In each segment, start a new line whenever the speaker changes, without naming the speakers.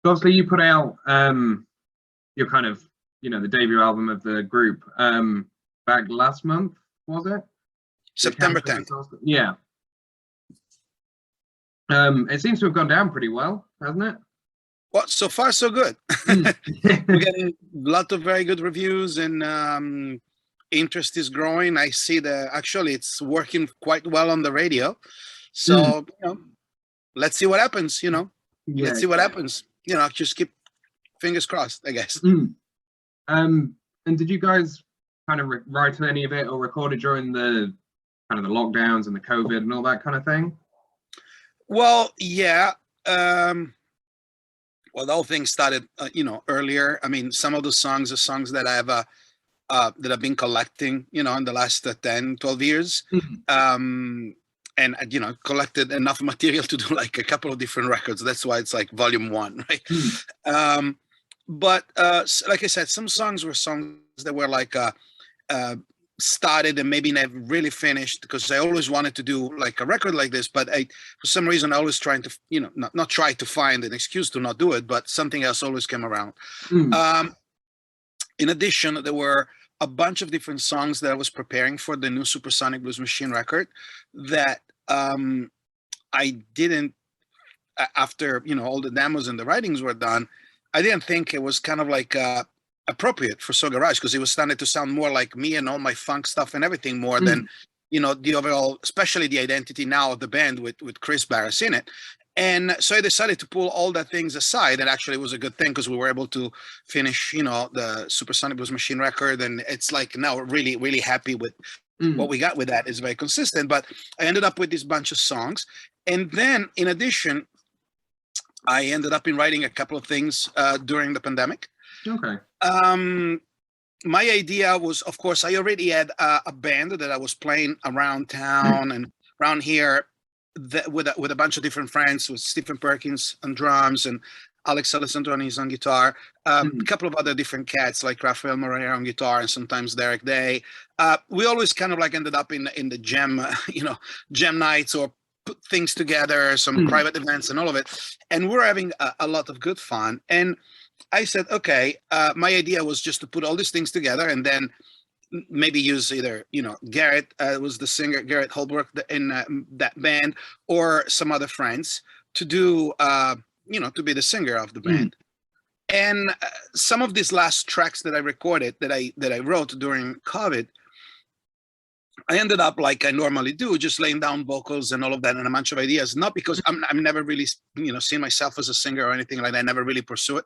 Obviously, you put out your kind of, the debut album of the group back last month, was it?
September 10th.
Yeah. It seems to have gone down pretty well, hasn't it?
Well, so far so good. We're getting a lot of very good reviews, and interest is growing. I see that actually it's working quite well on the radio. So let's see what happens. Let's see what happens. Just keep fingers crossed, I guess.
And did you guys kind of write any of it or record it during the kind of the lockdowns and the COVID and all that kind of thing?
Well, yeah. Well, the whole thing started, earlier. I mean, some of the songs are songs that I've been collecting, in the last 10, 12 years. And, collected enough material to do like a couple of different records. That's why it's like volume 1, right? But like I said, some songs were songs that were like started and maybe never really finished, because I always wanted to do like a record like this, but for some reason I always trying to not try to find an excuse to not do it, but something else always came around. In addition, there were a bunch of different songs that I was preparing for the new Supersonic Blues Machine record that I didn't, after all the demos and the writings were done, I didn't think it was kind of like appropriate for So Garage, because it was starting to sound more like me and all my funk stuff and everything more than the overall, especially the identity now of the band with Chris Barris in it. And so I decided to pull all that things aside, and actually it was a good thing because we were able to finish the Supersonic Blues Machine record, and it's like now really, really happy with what we got with that. Is very consistent. But I ended up with this bunch of songs, and then in addition I ended up in writing a couple of things during the pandemic.
Okay.
My idea was, of course, I already had a band that I was playing around town and around here with a bunch of different friends, with Stephen Perkins on drums and Alex Alessandronis on guitar, a couple of other different cats like Rafael Moreira on guitar, and sometimes Derek Day. We always kind of like ended up in the jam, jam nights, or put things together, some private events and all of it. And we're having a lot of good fun. And I said, okay, my idea was just to put all these things together and then maybe use either, Garrett was the singer, Garrett Holbrook in that band, or some other friends to do, to be the singer of the band. And some of these last tracks that I recorded, that I wrote during COVID, I ended up like I normally do, just laying down vocals and all of that and a bunch of ideas. Not because I'm never really, seen myself as a singer or anything like that. I never really pursue it.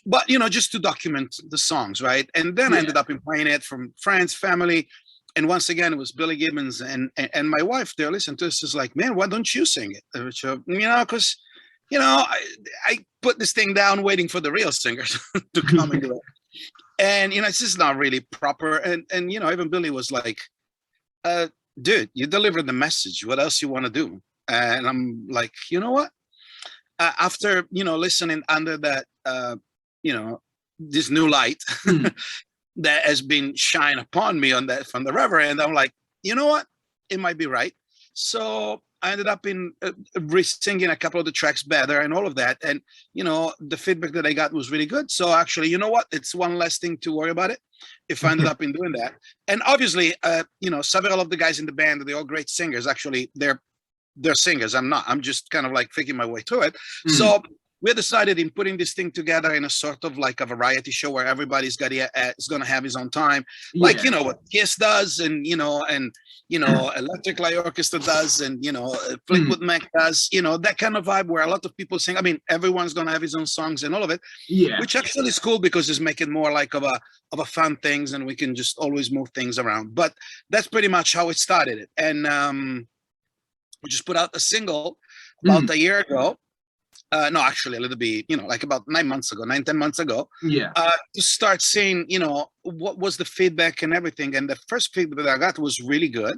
But, just to document the songs, right? And then I ended up in playing it from friends, family. And once again, it was Billy Gibbons and my wife there listened to this, is like, man, why don't you sing it? Because, I put this thing down waiting for the real singers to come and do it. And, it's just not really proper. And even Billy was like, dude, you delivered the message. What else you want to do? And I'm like, you know what? After, listening under that, this new light that has been shined upon me on that from the Reverend, I'm like, you know what? It might be right. So I ended up in re-singing a couple of the tracks better and all of that. And, the feedback that I got was really good. So actually, you know what? It's one less thing to worry about it if I ended up in doing that. And obviously, several of the guys in the band, they're all great singers. Actually, they're singers. I'm not. I'm just kind of like faking my way through it. So we decided in putting this thing together in a sort of like a variety show where everybody's is going to have his own time, like what Kiss does, and Electric Light Orchestra does, and Fleetwood Mac does, that kind of vibe where a lot of people sing. I mean, everyone's going to have his own songs and all of it, which actually is cool because it's making more like of a fun things, and we can just always move things around. But that's pretty much how it started. And we just put out a single about a year ago. No, actually a little bit, like about 10 months ago, to start seeing, what was the feedback and everything. And the first feedback that I got was really good.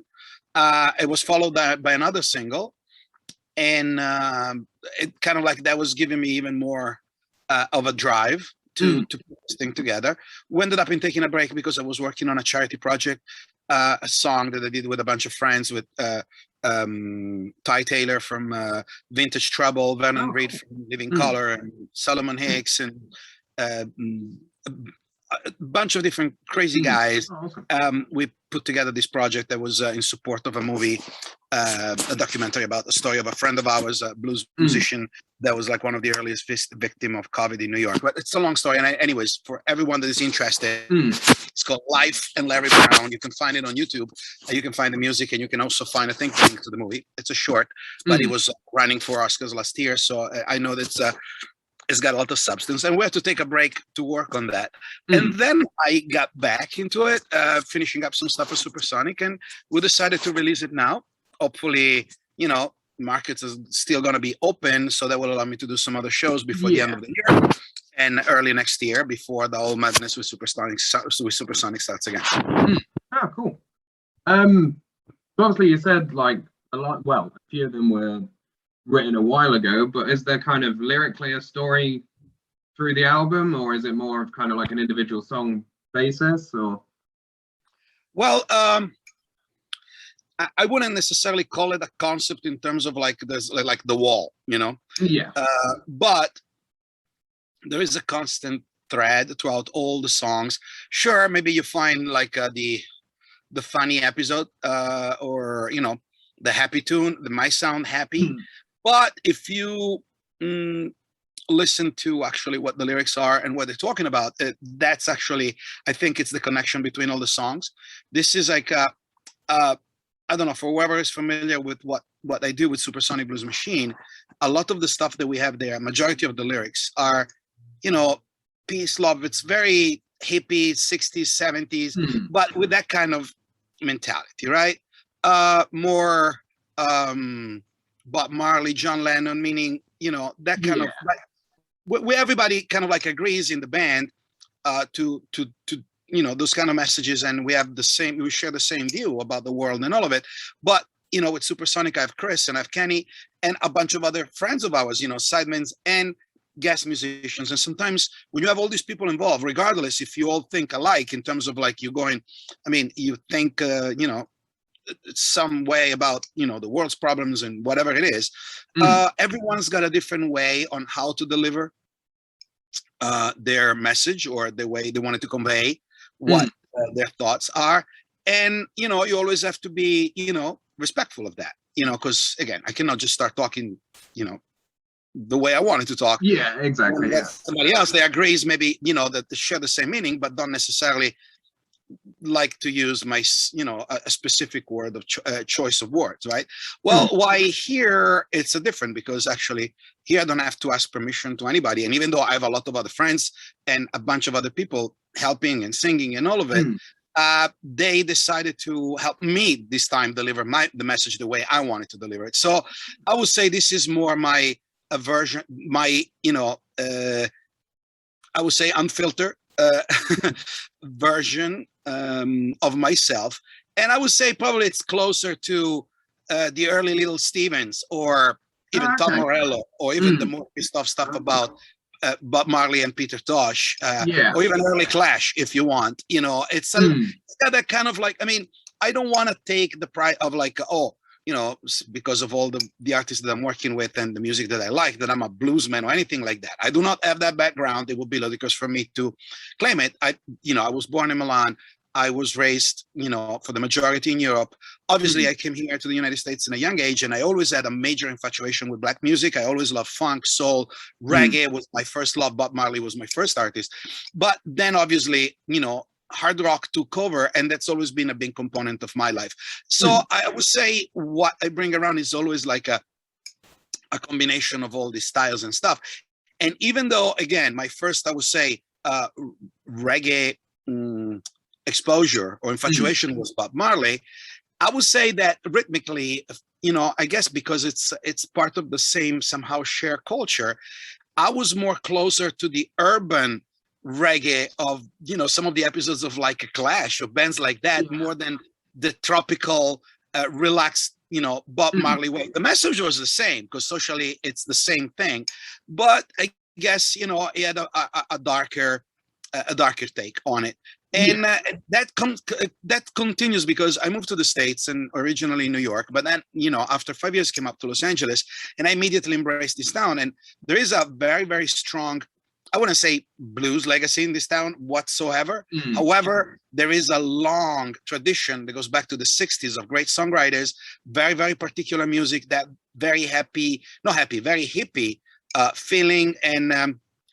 It was followed by another single. And it kind of like that was giving me even more of a drive to put this thing together. We ended up in taking a break because I was working on a charity project a song that I did with a bunch of friends with Ty Taylor from Vintage Trouble, Vernon
Oh,
Reid
cool.
from Living Color, and Solomon Hicks, and uh, mm, a bunch of different crazy guys.
Oh, awesome.
We put together this project that was in support of a movie, a documentary about the story of a friend of ours, a blues musician that was like one of the earliest victim of COVID in New York. But it's a long story. And anyways, for everyone that is interested, it's called Life and Larry Brown. You can find it on YouTube. You can find the music, and you can also find, I think, the link to the movie. It's a short, but it was running for Oscars last year. So I know that it's got a lot of substance, and we have to take a break to work on that. And then I got back into it, finishing up some stuff with Supersonic, and we decided to release it now. Hopefully, markets is still going to be open, so that will allow me to do some other shows before the end of the year and early next year, before the whole madness with Supersonic starts again.
Oh, cool. Obviously you said like a few of them were written a while ago, but is there kind of lyrically a story through the album, or is it more of kind of like an individual song basis? Or
well, I wouldn't necessarily call it a concept in terms of like there's like the wall, but there is a constant thread throughout all the songs. Sure, maybe you find like the funny episode, or the happy tune that might sound happy. But if you listen to actually what the lyrics are and what they're talking about, that's actually, I think it's the connection between all the songs. This is like I don't know, for whoever is familiar with what I do with Supersonic Blues Machine, a lot of the stuff that we have there, majority of the lyrics are, peace, love. It's very hippie, 60s, 70s, but with that kind of mentality, right? More Bob Marley, John Lennon, meaning, that kind of, where everybody kind of like agrees in the band to those kind of messages, and we share the same view about the world and all of it. But with Supersonic, I have Chris and I have Kenny and a bunch of other friends of ours, sidemans and guest musicians. And sometimes when you have all these people involved, regardless if you all think alike in terms of like you think some way about the world's problems and whatever it is, everyone's got a different way on how to deliver their message, or the way they wanted to convey what their thoughts are. And you always have to be respectful of that, because again, I cannot just start talking the way I wanted to talk.
Yeah, exactly.
Somebody else that agrees, maybe that they share the same meaning, but don't necessarily like to use my a specific word of choice of words, right? Well, why here it's a different, because actually here I don't have to ask permission to anybody. And even though I have a lot of other friends and a bunch of other people helping and singing and all of it, they decided to help me this time deliver the message the way I wanted to deliver it. So I would say this is more my version, my I would say unfiltered version of myself. And I would say probably it's closer to the early Little Stevens, or even Tom Morello, or even the more pissed off stuff about Bob Marley and Peter Tosh, or even early Clash, if you want. It's got that kind of like, I don't want to take the pride of like, because of all the artists that I'm working with and the music that I like, that I'm a bluesman or anything like that. I do not have that background. It would be ludicrous for me to claim it. I was born in Milan. I was raised, for the majority in Europe. Obviously, I came here to the United States in a young age, and I always had a major infatuation with Black music. I always loved funk, soul, reggae was my first love. Bob Marley was my first artist. But then obviously, hard rock took over, and that's always been a big component of my life. So I would say what I bring around is always like a combination of all these styles and stuff. And even though, again, my first, I would say, reggae exposure or infatuation was Bob Marley, I would say that rhythmically, I guess because it's part of the same somehow shared culture, I was more closer to the urban reggae of some of the episodes of like a Clash or bands like that, more than the tropical relaxed Bob Marley way. The message was the same, because socially it's the same thing, but I guess he had a darker take on it. And that continues because I moved to the States and originally New York, but then, after 5 years came up to Los Angeles and I immediately embraced this town. And there is a very, very strong, I wouldn't say blues legacy in this town whatsoever. However, there is a long tradition that goes back to the 60s of great songwriters, very, very particular music, that very very hippie feeling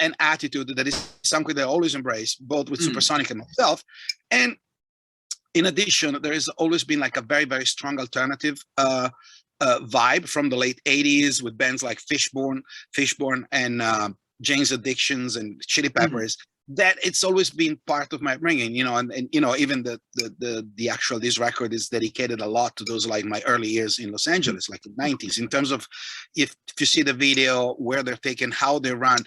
and attitude that is something that I always embrace, both with Supersonic and myself. And in addition, there has always been like a very, very strong alternative vibe from the late 80s with bands like Fishbone and Jane's Addictions and Chili Peppers, that it's always been part of my bringing, and even the actual, this record is dedicated a lot to those, like my early years in Los Angeles, like the 90s, in terms of if you see the video, where they're taken, how they run,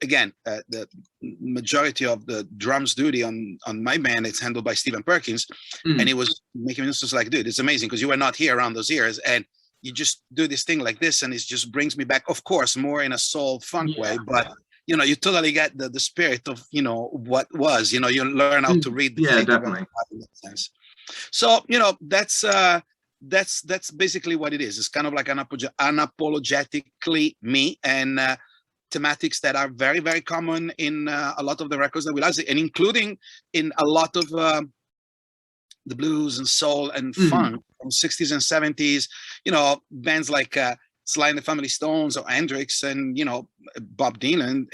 again, the majority of the drums duty on my band, it's handled by Stephen Perkins. And he was making me just like, dude, it's amazing because you were not here around those years. And you just do this thing like this, and it just brings me back, of course, more in a soul funk way, but you totally get the spirit of what was. You learn how to read the
definitely
in that sense. So that's basically what it is. It's kind of like unapologetically me, and thematics that are very, very common in a lot of the records that we like, and including in a lot of the blues and soul and funk from 60s and 70s, bands like Sly and the Family Stones or Hendrix and, Bob Dylan,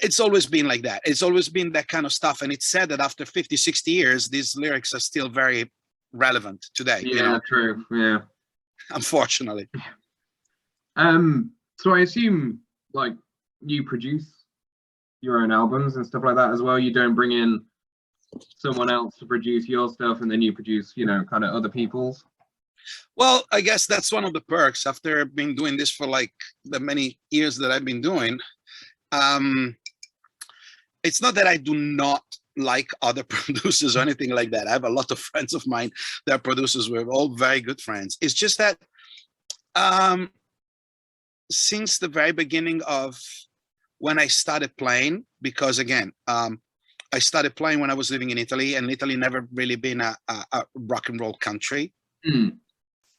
it's always been like that. It's always been that kind of stuff. And it's said that after 50, 60 years, these lyrics are still very relevant today.
True. Yeah.
Unfortunately.
So I assume like you produce your own albums and stuff like that as well. You don't bring in someone else to produce your stuff and then you produce, kind of other people's.
Well, I guess that's one of the perks after being doing this for like the many years that I've been doing. It's not that I do not like other producers or anything like that. I have a lot of friends of mine that are producers. We're all very good friends. It's just that since the very beginning of when I started playing, because again, I started playing when I was living in Italy, and Italy never really been a rock and roll country.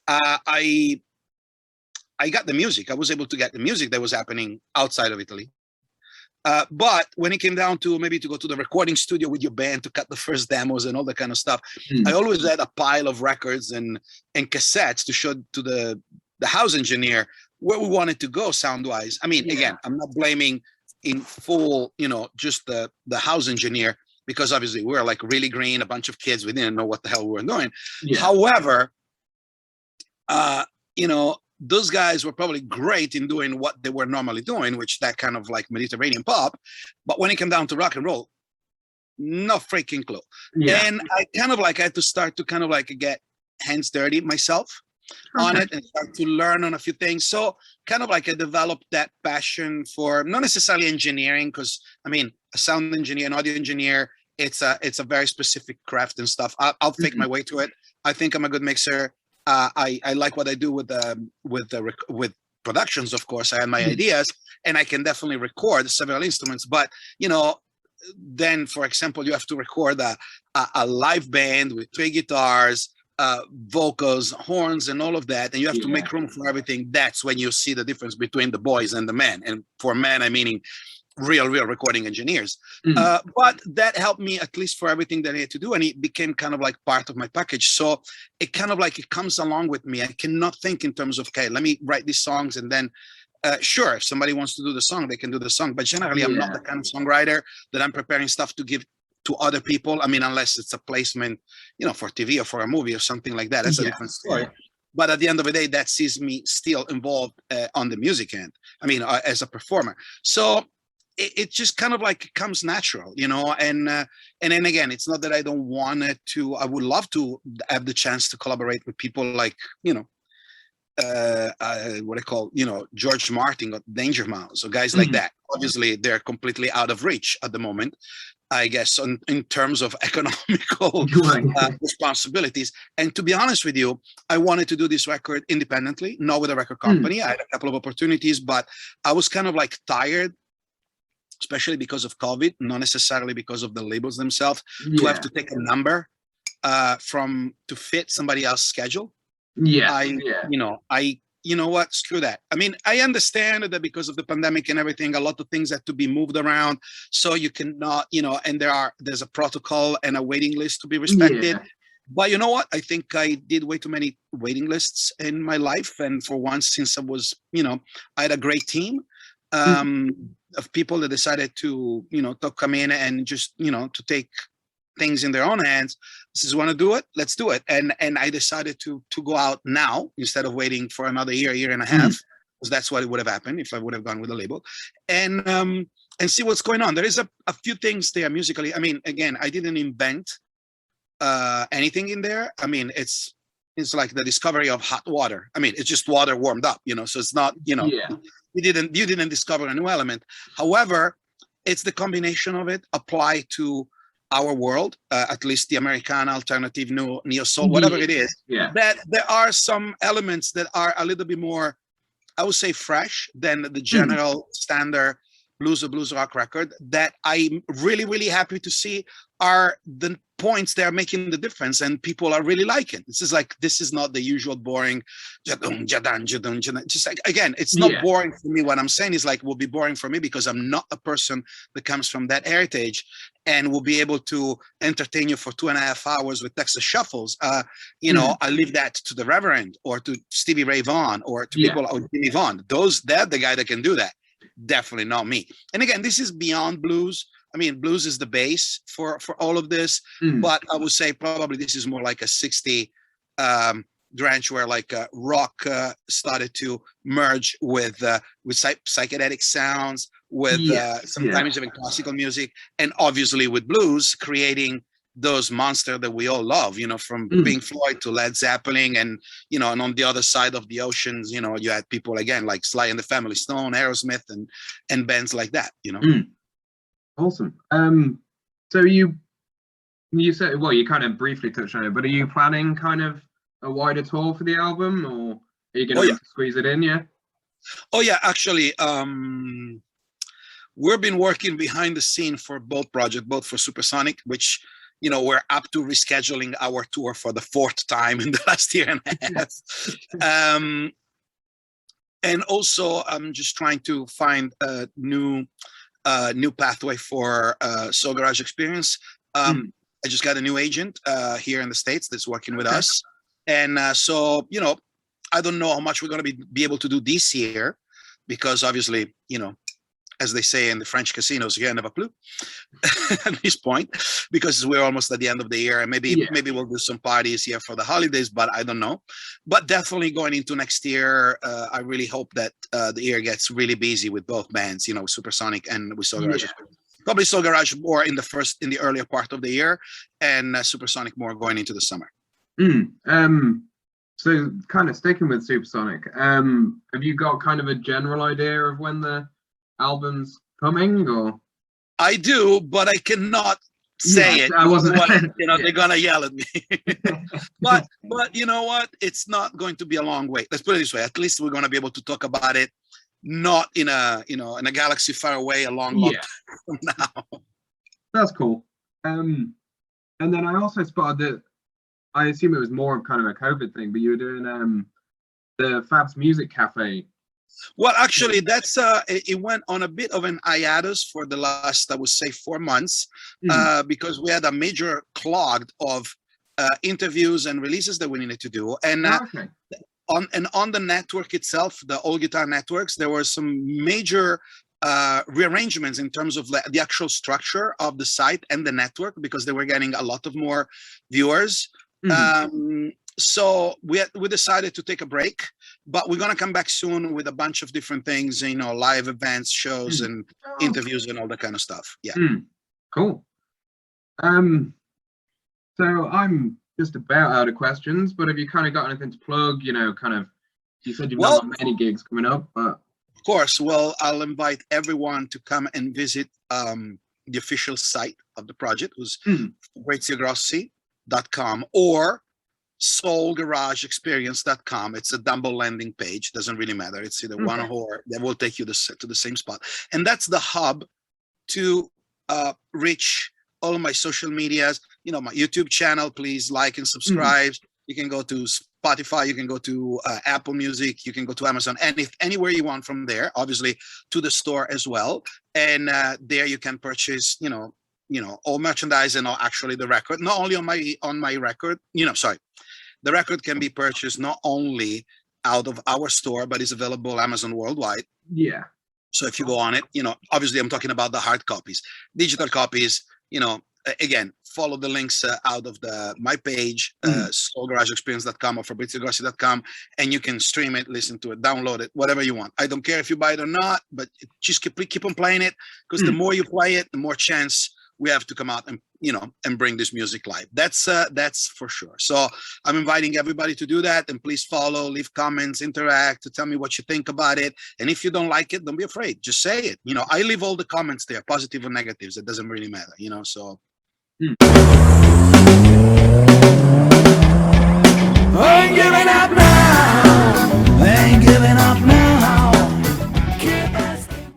I got the music. I was able to get the music that was happening outside of Italy. But when it came down to maybe to go to the recording studio with your band to cut the first demos and all that kind of stuff, I always had a pile of records and cassettes to show to the house engineer where we wanted to go sound-wise. I mean, again, I'm not blaming in full, just the house engineer, because obviously we were like really green, a bunch of kids, we didn't know what the hell we were doing. However, those guys were probably great in doing what they were normally doing, which that kind of like Mediterranean pop. But when it came down to rock and roll, no freaking clue. And I kind of like had to start to kind of like get hands dirty myself on it and start to learn on a few things. So kind of like I developed that passion for not necessarily engineering, because I mean, a sound engineer, an audio engineer, it's a very specific craft and stuff. I'll fake my way to it. I think I'm a good mixer. I like what I do with productions. Of course, I have my ideas, and I can definitely record several instruments. But then, for example, you have to record a live band with 3 guitars, vocals, horns, and all of that, and you have to make room for everything. That's when you see the difference between the boys and the men. And for men, I meaning real recording engineers. But that helped me at least for everything that I had to do, and it became kind of like part of my package. So it kind of like it comes along with me. I cannot think in terms of, okay, let me write these songs and then sure, if somebody wants to do the song, they can do the song. But generally, I'm not the kind of songwriter that I'm preparing stuff to give to other people. I mean, unless it's a placement, for TV or for a movie or something like that. That's a different story. But at the end of the day, that sees me still involved on the music end. I mean, as a performer. So it just kind of like comes natural, and then again, it's not that I don't want it to. I would love to have the chance to collaborate with people like, what I call, George Martin or Danger Mouse or guys like that. Obviously, they're completely out of reach at the moment, I guess, in terms of economical responsibilities. And to be honest with you, I wanted to do this record independently, not with a record company. I had a couple of opportunities, but I was kind of like tired especially because of COVID, not necessarily because of the labels themselves, to have
Yeah.
to take a number to fit somebody else's schedule.
Yeah.
You know what, screw that. I mean, I understand that because of the pandemic and everything, a lot of things have to be moved around, so you cannot, and there's a protocol and a waiting list to be respected.
Yeah.
But you know what, I think I did way too many waiting lists in my life, and for once, since I was, I had a great team of people that decided to come in and just to take things in their own hands. This is want to do it, let's do it. And I decided to go out now instead of waiting for another year and a half, because that's what it would have happened if I would have gone with a label, and see what's going on. There is a few things there musically. I mean, again, I didn't invent anything in there. I mean, it's like the discovery of hot water. I mean, it's just water warmed up, so it's not,
Yeah.
you didn't discover a new element. However, it's the combination of it applied to our world, at least the Americana, alternative, neo soul, whatever it is.
Yeah.
That there are some elements that are a little bit more, I would say, fresh than the general standard blues rock record, that I'm really, really happy to see are the points that are making the difference and people are really liking. This is not the usual boring jadun, jadun, jadun, jadun. Just like, again, it's not boring for me. What I'm saying is will be boring for me because I'm not a person that comes from that heritage and will be able to entertain you for 2.5 hours with Texas shuffles. I leave that to the Reverend or to Stevie Ray Vaughan or to people like Jimmy Vaughan. They're the guy that can do that. Definitely not me. And again, this is beyond blues. I mean, blues is the base for all of this, but I would say probably this is more like a 60 branch where rock started to merge with psychedelic sounds, with sometimes even classical music, and obviously with blues, creating those monsters that we all love, from Pink Floyd to Led Zeppelin, and and on the other side of the oceans, you had people again like Sly and the Family Stone, Aerosmith, and bands like that.
Awesome. So you said, well, you kind of briefly touched on it, but are you planning kind of a wider tour for the album, or are you going to squeeze it in? Yeah.
Oh yeah, actually, we've been working behind the scene for both projects, both for Supersonic, which we're up to rescheduling our tour for the 4th time in the last year and a half. And also, I'm just trying to find a new pathway for Soul Garage Experience. I just got a new agent here in the States that's working with us. And so, I don't know how much we're going to be able to do this year, because obviously, as they say in the French casinos, you never plus at this point, because we're almost at the end of the year, and maybe we'll do some parties here for the holidays, but I don't know. But definitely going into next year, I really hope that the year gets really busy with both bands, Supersonic and with Soul Garage. Probably Soul Garage more in the earlier part of the year, and Supersonic more going into the summer.
So kind of sticking with Supersonic, have you got kind of a general idea of when the album's coming, or?
I do, but I cannot say it.
I wasn't.
They're gonna yell at me. but you know what? It's not going to be a long wait. Let's put it this way. At least we're gonna be able to talk about it, not in a in a galaxy far away, a long time from now.
That's cool. And then I also spotted that, I assume it was more of kind of a COVID thing, but you were doing the Fab's Music Cafe.
Well, actually, that's it went on a bit of an hiatus for the last, I would say, 4 months, because we had a major clog of interviews and releases that we needed to do, and on the network itself, the All Guitar Networks, there were some major rearrangements in terms of the actual structure of the site and the network, because they were getting a lot of more viewers. So we decided to take a break, but we're going to come back soon with a bunch of different things, live events, shows, and interviews and all that kind of stuff. Yeah.
Cool. So I'm just about out of questions, but have you kind of got anything to plug? Kind of, you said you've not got many gigs coming up, but.
Of course. Well, I'll invite everyone to come and visit the official site of the project, was FabriziOGrossi.com or soulgarageexperience.com. It's a double landing page. Doesn't really matter. It's either one or that will take you to the same spot. And that's the hub to reach all of my social medias, my YouTube channel, please like and subscribe. You can go to Spotify, you can go to Apple Music, you can go to Amazon, and anywhere you want from there, obviously to the store as well. And there you can purchase, all merchandise and all actually the record, not only on my record, the record can be purchased not only out of our store, but is available Amazon worldwide.
Yeah.
So if you go on it, obviously I'm talking about the hard copies. Digital copies, again, follow the links out of my page, soulgarageexperience.com or fabriziogrossi.com, and you can stream it, listen to it, download it, whatever you want. I don't care if you buy it or not, but just keep on playing it, because the more you play it, the more chance we have to come out and and bring this music live. That's for sure. So I'm inviting everybody to do that, and please follow, leave comments, interact, to tell me what you think about it. And if you don't like it, don't be afraid, just say it. I leave all the comments there, positive or negatives. It doesn't really matter, so